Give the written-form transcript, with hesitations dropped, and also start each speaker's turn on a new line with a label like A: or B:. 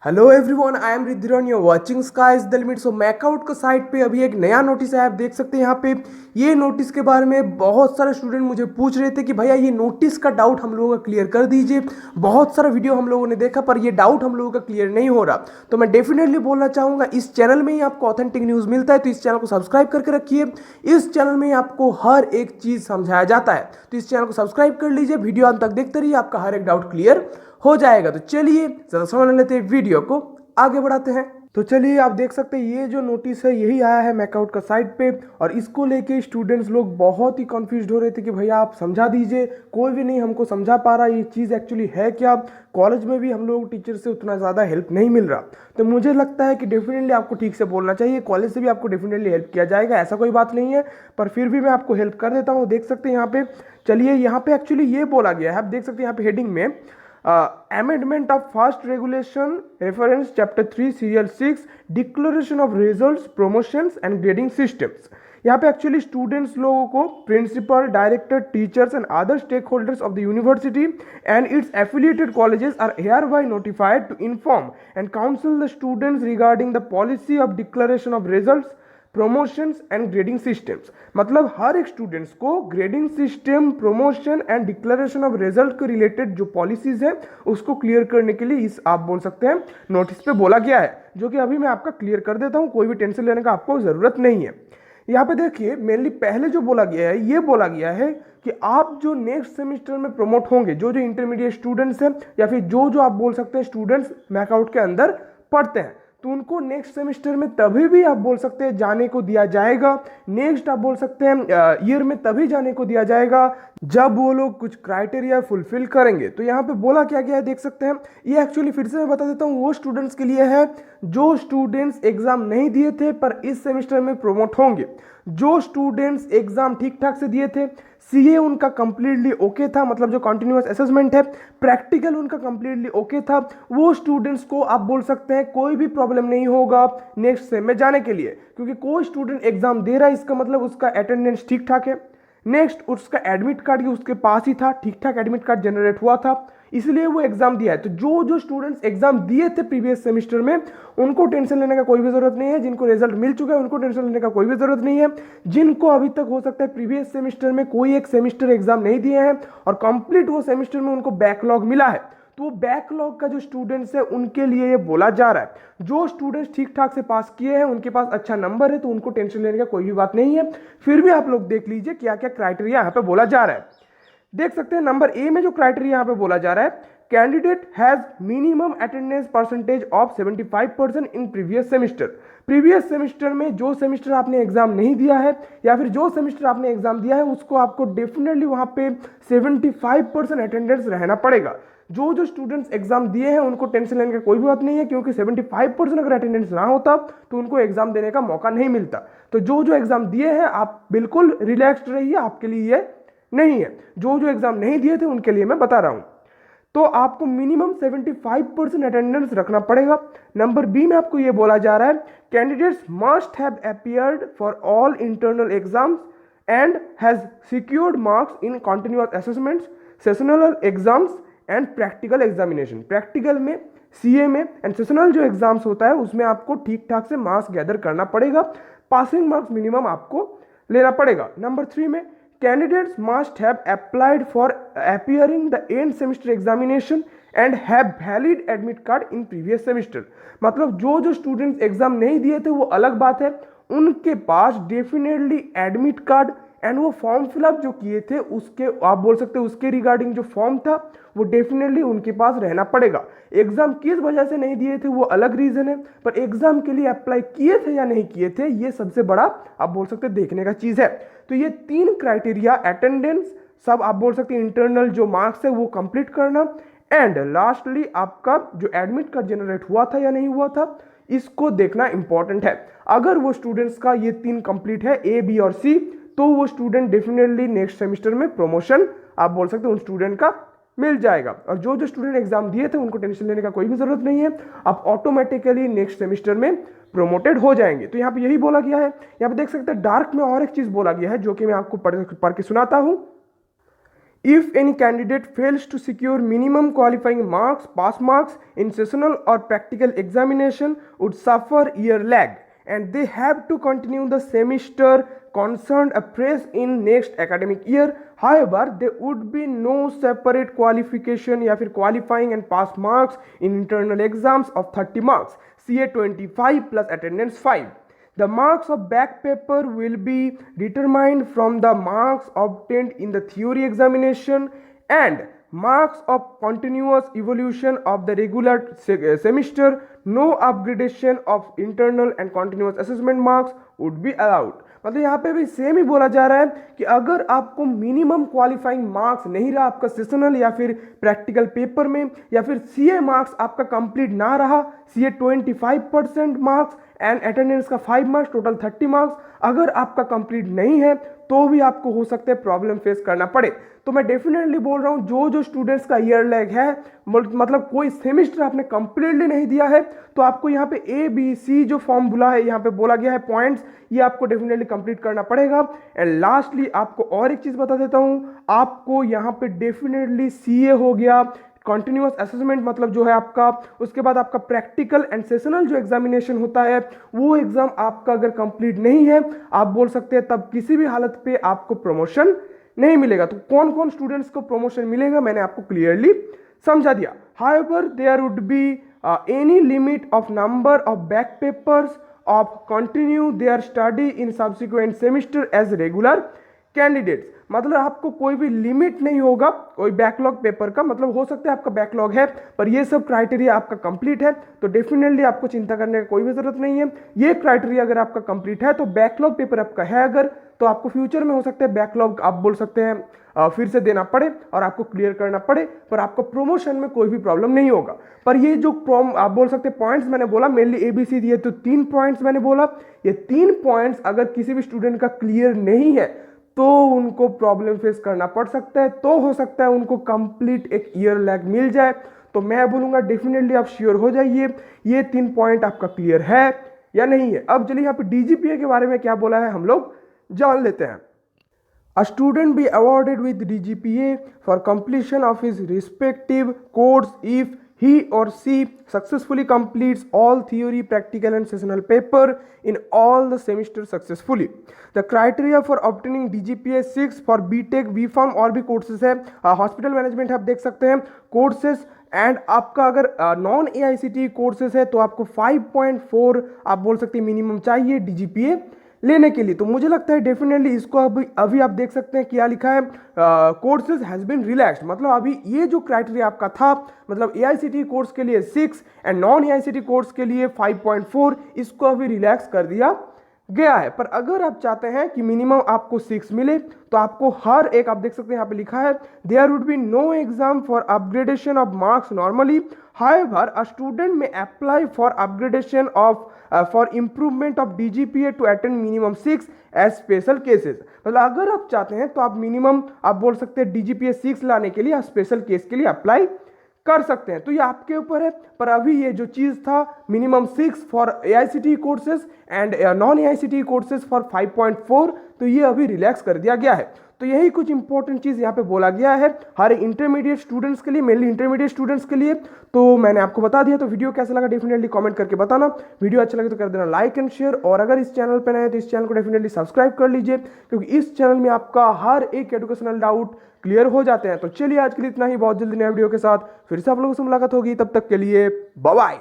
A: Hello everyone, I am Riddhiran, you watching sky is the limit. So MAKAUT का site पे अभी एक नया नोटिस है, आप देख सकते हैं यहाँ पे। ये नोटिस के बारे में बहुत सारे स्टूडेंट मुझे पूछ रहे थे कि भैया ये नोटिस का डाउट हम लोगों का क्लियर कर दीजिए। बहुत सारा वीडियो हम लोगों ने देखा पर ये डाउट हम लोगों का क्लियर नहीं हो रहा। तो मैं डेफिनेटली बोलना चाहूँगा, इस चैनल में ही आपको ऑथेंटिक न्यूज़ मिलता है, तो इस चैनल को सब्सक्राइब करके रखिए। इस चैनल में ही आपको हर एक चीज़ समझाया जाता है, तो इस चैनल को सब्सक्राइब कर लीजिए। वीडियो अंत तक देखते रहिए, आपका हर एक डाउट क्लियर हो जाएगा। तो चलिए ज़्यादा समझ लेते हैं, वीडियो को आगे बढ़ाते हैं। तो चलिए आप देख सकते हैं ये जो नोटिस है यही आया है मैकआउट का साइट पे, और इसको लेके स्टूडेंट्स लोग बहुत ही कंफ्यूज हो रहे थे कि भैया आप समझा दीजिए। कोई भी नहीं हमको समझा पा रहा ये चीज़ एक्चुअली है क्या। कॉलेज में भी हम लोग टीचर से उतना ज़्यादा हेल्प नहीं मिल रहा। तो मुझे लगता है कि डेफिनेटली आपको ठीक से बोलना चाहिए, कॉलेज से भी आपको डेफिनेटली हेल्प किया जाएगा, ऐसा कोई बात नहीं है। पर फिर भी मैं आपको हेल्प कर देता हूँ। देख सकते हैं यहाँ पे, चलिए यहाँ पे एक्चुअली ये बोला गया है, आप देख सकते हैं यहाँ पे हेडिंग में amendment of first regulation reference chapter 3 serial 6 declaration of results promotions and grading systems। यहाँ पे एक्चुअली स्टूडेंट्स लोगों को principal, director, teachers and other stakeholders of the university and its affiliated colleges are hereby notified to inform and counsel the students regarding the policy of declaration of results, promotions and grading systems. मतलब हर एक students को grading system, promotion and declaration of result के related जो policies है उसको clear करने के लिए इस आप बोल सकते हैं नोटिस पे बोला गया है, जो कि अभी मैं आपका क्लियर कर देता हूं। कोई भी टेंशन लेने का आपको जरूरत नहीं है। यहाँ पे देखिए मेनली पहले जो बोला गया है, ये बोला गया है कि आप जो नेक्स्ट सेमेस्टर में प्रमोट होंगे, जो जो इंटरमीडिएट स्टूडेंट्स हैं या फिर जो जो आप बोल सकते हैं स्टूडेंट्स मैकआउट के अंदर पढ़ते हैं, तो उनको नेक्स्ट सेमेस्टर में तभी भी आप बोल सकते हैं जाने को दिया जाएगा। नेक्स्ट आप बोल सकते हैं ईयर में तभी जाने को दिया जाएगा जब वो लोग कुछ क्राइटेरिया फुलफिल करेंगे। तो यहाँ पे बोला क्या गया है देख सकते हैं। ये एक्चुअली फिर से मैं बता देता हूँ, वो स्टूडेंट्स के लिए है जो स्टूडेंट्स एग्जाम नहीं दिए थे पर इस सेमेस्टर में प्रमोट होंगे। जो स्टूडेंट्स एग्जाम ठीक ठाक से दिए थे, सीए उनका कंप्लीटली ओके था, मतलब जो कॉन्टिन्यूअस असेसमेंट है, प्रैक्टिकल उनका कंप्लीटली ओके था, वो स्टूडेंट्स को आप बोल सकते हैं कोई भी प्रॉब्लम नहीं होगा नेक्स्ट सेम में जाने के लिए, क्योंकि कोई स्टूडेंट एग्जाम दे रहा है इसका मतलब उसका अटेंडेंस ठीक ठाक है। नेक्स्ट उसका एडमिट कार्ड भी उसके पास ही था, ठीक ठाक एडमिट कार्ड जनरेट हुआ था, इसलिए वो एग्जाम दिया है। तो जो जो स्टूडेंट्स एग्जाम दिए थे प्रीवियस सेमेस्टर में उनको टेंशन लेने का कोई भी जरूरत नहीं है। जिनको रिजल्ट मिल चुका है उनको टेंशन लेने का कोई भी जरूरत नहीं है। जिनको अभी तक हो सकता है प्रीवियस सेमेस्टर में कोई एक सेमेस्टर एग्जाम नहीं दिए हैं और कंप्लीट वो सेमेस्टर में उनको बैकलॉग मिला है, तो वो बैकलॉग का जो स्टूडेंट्स है उनके लिए ये बोला जा रहा है। जो स्टूडेंट्स ठीक ठाक से पास किए हैं, उनके पास अच्छा नंबर है, तो उनको टेंशन लेने का कोई भी बात नहीं है। फिर भी आप लोग देख लीजिए क्या क्या क्राइटेरिया यहाँ पे बोला जा रहा है। देख सकते हैं नंबर ए में जो क्राइटेरिया यहाँ पे बोला जा रहा है, candidate has minimum attendance percentage of 75% in previous semester. Previous semester में जो सेमेस्टर आपने एग्जाम नहीं दिया है या फिर जो सेमेस्टर आपने एग्जाम दिया है उसको आपको डेफिनेटली वहां पे 75% अटेंडेंस रहना पड़ेगा। जो जो स्टूडेंट्स एग्जाम दिए हैं उनको टेंशन लेने की कोई भी बात नहीं है, क्योंकि 75% अगर अटेंडेंस ना होता तो उनको एग्जाम देने का मौका नहीं मिलता। तो जो जो एग्जाम दिए हैं आप बिल्कुल रिलैक्स्ड रहिए, आपके लिए ये नहीं है। जो जो एग्जाम नहीं दिए थे उनके लिए मैं बता रहा हूं। तो आपको मिनिमम 75% अटेंडेंस रखना पड़ेगा। नंबर बी में आपको यह बोला जा रहा है, candidates must have appeared for all internal exams and has secured marks in continuous assessments, sessional exams and practical examination. Practical में, सीए में एंड सेशनल जो एग्जाम्स होता है उसमें आपको ठीक ठाक से मार्क्स गैदर करना पड़ेगा। पासिंग मार्क्स मिनिमम आपको लेना पड़ेगा। नंबर 3 में, candidates must have applied for appearing the end semester examination and have valid admit card in previous semester। मतलब जो जो स्टूडेंट्स एग्जाम नहीं दिए थे वो अलग बात है, उनके पास डेफिनेटली एडमिट कार्ड एंड वो फॉर्म फिलअप जो किए थे उसके आप बोल सकते हैं उसके रिगार्डिंग जो फॉर्म था वो डेफिनेटली उनके पास रहना पड़ेगा। एग्जाम किस वजह से नहीं दिए थे वो अलग रीजन है, पर एग्जाम के लिए अप्लाई किए थे या नहीं किए थे ये सबसे बड़ा आप बोल सकते हैं देखने का चीज है। तो ये 3 क्राइटेरिया, अटेंडेंस, सब आप बोल सकते हैं इंटरनल जो मार्क्स है वो कंप्लीट करना, एंड लास्टली आपका जो एडमिट कार्ड जनरेट हुआ था या नहीं हुआ था इसको देखना इंपॉर्टेंट है। अगर वो स्टूडेंट्स का ये 3 कंप्लीट है, ए, बी और सी, तो वो स्टूडेंट डेफिनेटली नेक्स्ट सेमेस्टर में प्रमोशन आप बोल सकते हैं उन स्टूडेंट का मिल जाएगा। और जो जो स्टूडेंट एग्जाम दिए थे उनको टेंशन लेने का कोई भी जरूरत नहीं है, आप ऑटोमेटिकली नेक्स्ट सेमेस्टर में प्रोमोटेड हो जाएंगे। तो यहाँ पे यही बोला गया है। यहाँ पे देख सकते हैं डार्क में और एक चीज बोला गया है जो कि मैं आपको पढ़ के सुनाता हूं। If any candidate fails to secure minimum qualifying marks, pass marks in sessional or practical examination would suffer year lag and they have to continue the semester concerned afresh in next academic year. However, there would be no separate qualification या फिर qualifying and pass marks in internal exams of 30 marks, CA 25 plus attendance 5. The marks of back paper will be determined from the marks obtained in the theory examination and marks of continuous evolution of the regular semester. No upgradation of internal and continuous assessment marks would be allowed. मतलब यहाँ पे भी same ही बोला जा रहा है कि अगर आपको मिनिमम क्वालिफाइंग मार्क्स नहीं रहा आपका सेशनल या फिर प्रैक्टिकल पेपर में, या फिर सीए मार्क्स आपका कंप्लीट ना रहा, सीए 25% मार्क्स एंड अटेंडेंस का 5 मार्क्स, टोटल 30 मार्क्स अगर आपका कंप्लीट नहीं है तो भी आपको हो सकता है प्रॉब्लम फेस करना पड़े। तो मैं डेफिनेटली बोल रहा हूँ जो स्टूडेंट्स का ईयर लैग है, मतलब कोई सेमेस्टर आपने कंप्लीटली नहीं दिया है, तो आपको यहाँ पे ए बी सी जो फॉर्मूला है यहाँ पे बोला गया है पॉइंट्स, ये आपको डेफिनेटली कंप्लीट करना पड़ेगा। एंड लास्टली आपको और एक चीज बता देता हूँ, आपको यहाँ पे डेफिनेटली सीए हो गया, कॉन्टिन्यूअस असेसमेंट मतलब जो है आपका, उसके बाद आपका प्रैक्टिकल एंड सेशनल जो एग्जामिनेशन होता है वो एग्जाम आपका अगर कंप्लीट नहीं है, आप बोल सकते हैं तब किसी भी हालत पे आपको प्रमोशन नहीं मिलेगा। तो कौन कौन स्टूडेंट्स को प्रमोशन मिलेगा मैंने आपको क्लियरली समझा दिया। However there would be any limit of number of back papers of continue their study in subsequent semester as regular candidates, मतलब आपको कोई भी लिमिट नहीं होगा कोई बैकलॉग पेपर का, मतलब हो सकता है आपका बैकलॉग है पर ये सब क्राइटेरिया आपका कंप्लीट है तो डेफिनेटली आपको चिंता करने का कोई भी जरूरत नहीं है। ये क्राइटेरिया अगर आपका कंप्लीट है तो बैकलॉग पेपर आपका है अगर, तो आपको फ्यूचर में हो सकता है बैकलॉग आप बोल सकते हैं फिर से देना पड़े और आपको क्लियर करना पड़े, पर आपको प्रमोशन में कोई भी प्रॉब्लम नहीं होगा। पर ये जो आप बोल सकते हैं पॉइंट्स मैंने बोला मेनली एबीसी दिए, तो 3 पॉइंट्स मैंने बोला, ये 3 पॉइंट्स अगर किसी भी स्टूडेंट का क्लियर नहीं है तो उनको प्रॉब्लम फेस करना पड़ सकता है, तो हो सकता है उनको कंप्लीट एक ईयर लैग मिल जाए। तो मैं बोलूंगा डेफिनेटली आप श्योर हो जाइए ये 3 पॉइंट आपका क्लियर है या नहीं है। अब चलिए यहाँ पे डीजीपीए के बारे में क्या बोला है हम लोग जान लेते हैं। A student be awarded with DGPA for completion of his respective course if he or she successfully completes all theory, practical and sessional paper in all the semesters successfully. The criteria for obtaining DGPA 6 for BTech, BPharm और भी courses है, hospital management आप देख सकते हैं courses, and आपका अगर non AICTE courses है तो आपको 5.4 आप बोल सकते हैं मिनिमम चाहिए DGPA लेने के लिए। तो मुझे लगता है डेफिनेटली इसको अभी आप देख सकते हैं क्या लिखा है, कोर्सेज हैज बीन रिलैक्स्ड, मतलब अभी ये जो क्राइटेरिया आपका था, मतलब AICTE कोर्स के लिए 6 एंड नॉन AICTE कोर्स के लिए 5.4, इसको अभी रिलैक्स कर दिया गया है। पर अगर आप चाहते हैं कि मिनिमम आपको 6 मिले तो आपको हर एक, आप देख सकते हैं यहाँ पे लिखा है there would be no exam for upgradation of marks normally, however a student may apply for upgradation of for improvement of DGPA to attend minimum 6 as special cases. मतलब अगर आप चाहते हैं तो आप मिनिमम आप बोल सकते हैं DGPA 6 लाने के लिए आप स्पेशल केस के लिए अप्लाई कर सकते हैं, तो ये आपके ऊपर है। पर अभी ये जो चीज था minimum 6 for AICTE courses and non AICTE courses for 5.4, तो ये अभी रिलैक्स कर दिया गया है। तो यही कुछ इंपॉर्टेंट चीज यहाँ पे बोला गया है हर इंटरमीडिएट स्टूडेंट्स के लिए, मेनली इंटरमीडिएट स्टूडेंट्स के लिए। तो मैंने आपको बता दिया। तो वीडियो कैसा लगा डेफिनेटली कमेंट करके बताना। वीडियो अच्छा लगे तो कर देना लाइक एंड शेयर, और अगर इस चैनल पर नए हैं तो इस चैनल को डेफिनेटली सब्सक्राइब कर लीजिए, क्योंकि इस चैनल में आपका हर एक एजुकेशनल डाउट क्लियर हो जाते हैं। तो चलिए आज के लिए इतना ही, बहुत जल्दी नया वीडियो के साथ फिर से आप लोगों से मुलाकात होगी, तब तक के लिए बाय बाय।